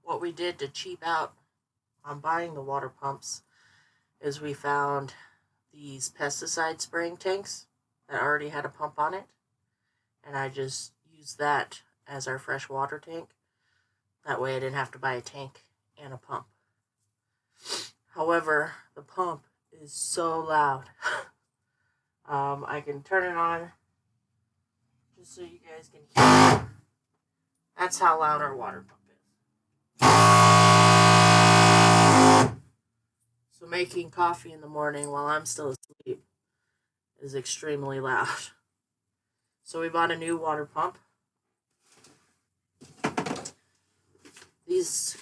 What we did to cheap out on buying the water pumps is we found these pesticide spraying tanks that already had a pump on it, and I just used that as our fresh water tank. That way I didn't have to buy a tank and a pump. However, the pump is so loud. I can turn it on just so you guys can hear. That's how loud our water pump is. So making coffee in the morning while I'm still asleep is extremely loud. So we bought a new water pump. These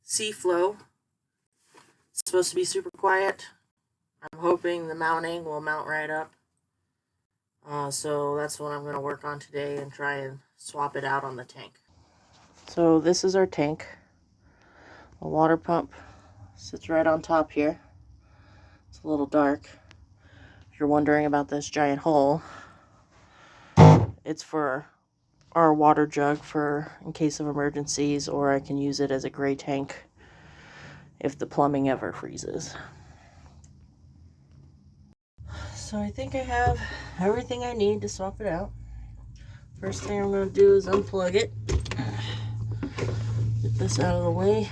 Seaflow, it's supposed to be super quiet. I'm hoping the mounting will mount right up. So that's what I'm going to work on today and try and swap it out on the tank. So this is our tank. The water pump sits right on top here. It's a little dark. If you're wondering about this giant hole, it's for our water jug for in case of emergencies, or I can use it as a gray tank if the plumbing ever freezes. So I think I have everything I need to swap it out. First thing I'm going to do is unplug it. Get this out of the way.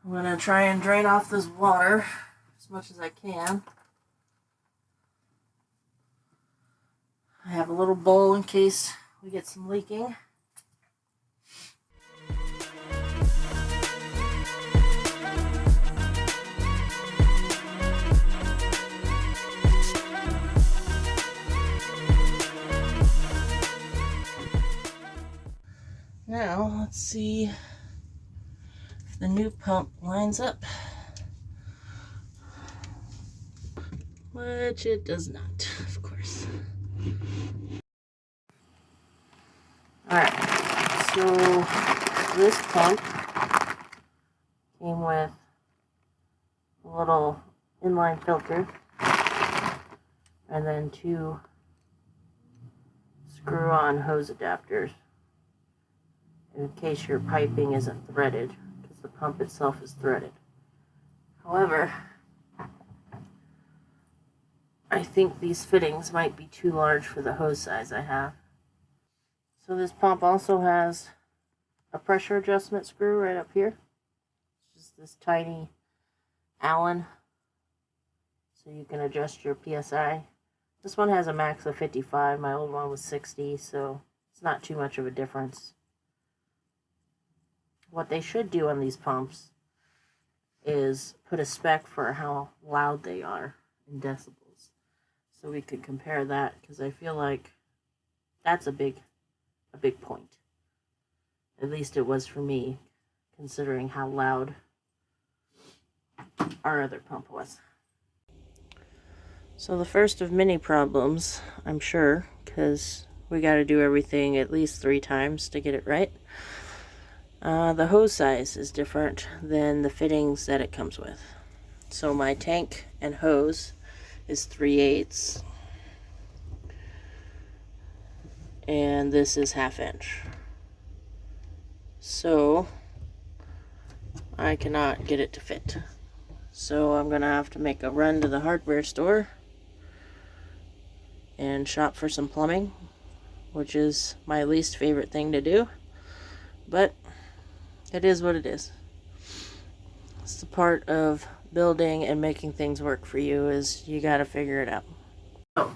I'm going to try and drain off this water as much as I can. I have a little bowl in case we get some leaking. Now, let's see if the new pump lines up, which it does not, of course. Alright, so this pump came with a little inline filter and then 2 screw-on hose adapters in case your piping isn't threaded, because the pump itself is threaded. However, I think these fittings might be too large for the hose size I have. So this pump also has a pressure adjustment screw right up here. It's just this tiny Allen, so you can adjust your PSI. This one has a max of 55, my old one was 60, so it's not too much of a difference. What they should do on these pumps is put a spec for how loud they are in decibels, so we could compare that, because I feel like that's a big point. At least it was for me, considering how loud our other pump was. So the first of many problems, I'm sure, because we got to do everything at least 3 times to get it right. The hose size is different than the fittings that it comes with. So my tank and hose is 3/8, and this is 1/2 inch. So I cannot get it to fit. So I'm gonna have to make a run to the hardware store and shop for some plumbing, which is my least favorite thing to do, but it is what it is. It's the part of building and making things work for you, is you gotta figure it out. So,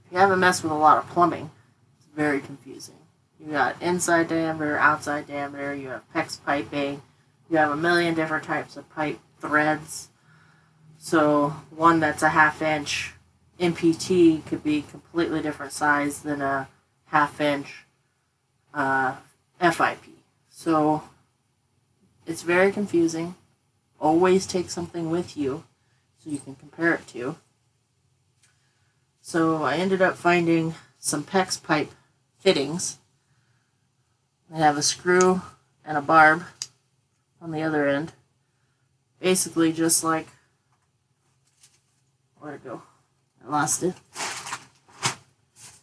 if you haven't messed with a lot of plumbing, it's very confusing. You got inside diameter, outside diameter, you have PEX piping, you have a million different types of pipe threads. So one that's a 1/2 inch MPT could be completely different size than a 1/2 inch FIP. So it's very confusing. Always take something with you so you can compare it to. So I ended up finding some PEX pipe fittings. They have a screw and a barb on the other end. basically just like, where'd it go? I lost it.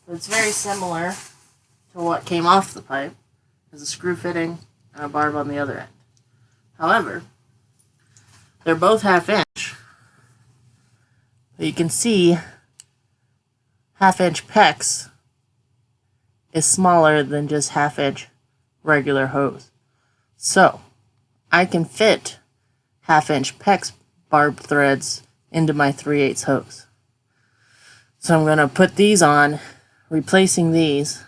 But it's very similar to what came off the pipe. There's a screw fitting and a barb on the other end. However, they're both 1/2 inch. But you can see 1/2 inch PEX is smaller than just 1/2 inch regular hose. So I can fit 1/2 inch PEX barb threads into my 3/8 hose. So I'm going to put these on, replacing these,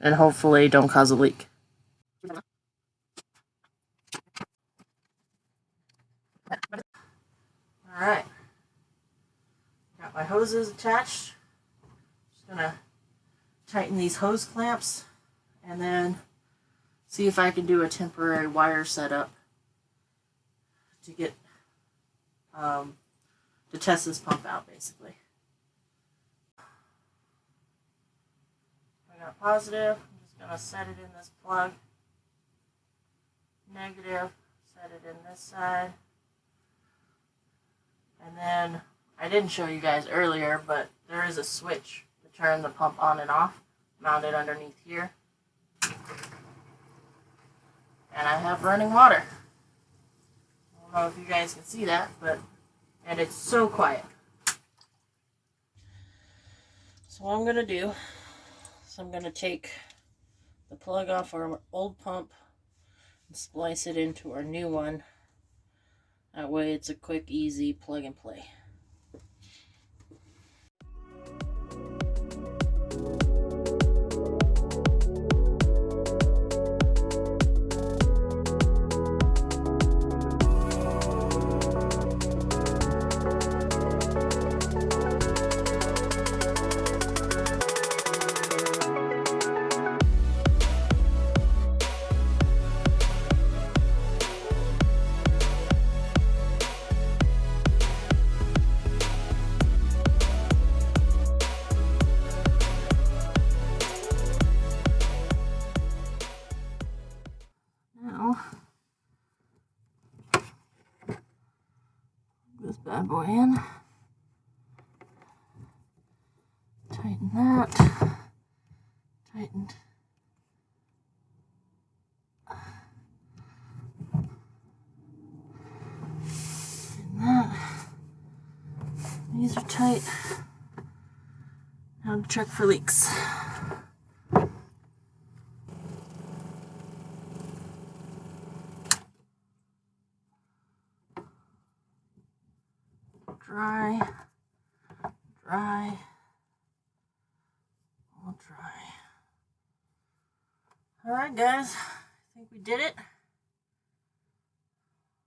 and hopefully don't cause a leak. Alright. Got my hoses attached. Just going to tighten these hose clamps and then see if I can do a temporary wire setup to get to test this pump out, basically. I got positive. I'm just going to set it in this plug. Negative, set it in this side. And then, I didn't show you guys earlier, but there is a switch to turn the pump on and off, mounted underneath here. And I have running water. I don't know if you guys can see that, and it's so quiet. So what I'm going to do is I'm going to take the plug off our old pump and splice it into our new one. That way it's a quick, easy plug and play. This bad boy in. Tighten that. Tightened. Tighten that. These are tight. Now to check for leaks. Dry, dry, all dry. Alright guys, I think we did it.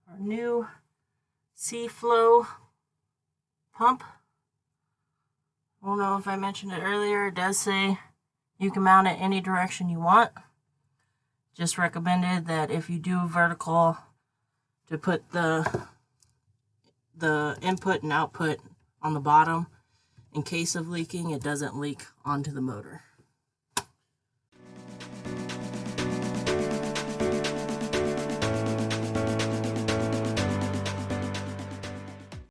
Our new C-Flow pump. I don't know if I mentioned it earlier, it does say you can mount it any direction you want. Just recommended that if you do vertical, to put the input and output on the bottom. In case of leaking, it doesn't leak onto the motor.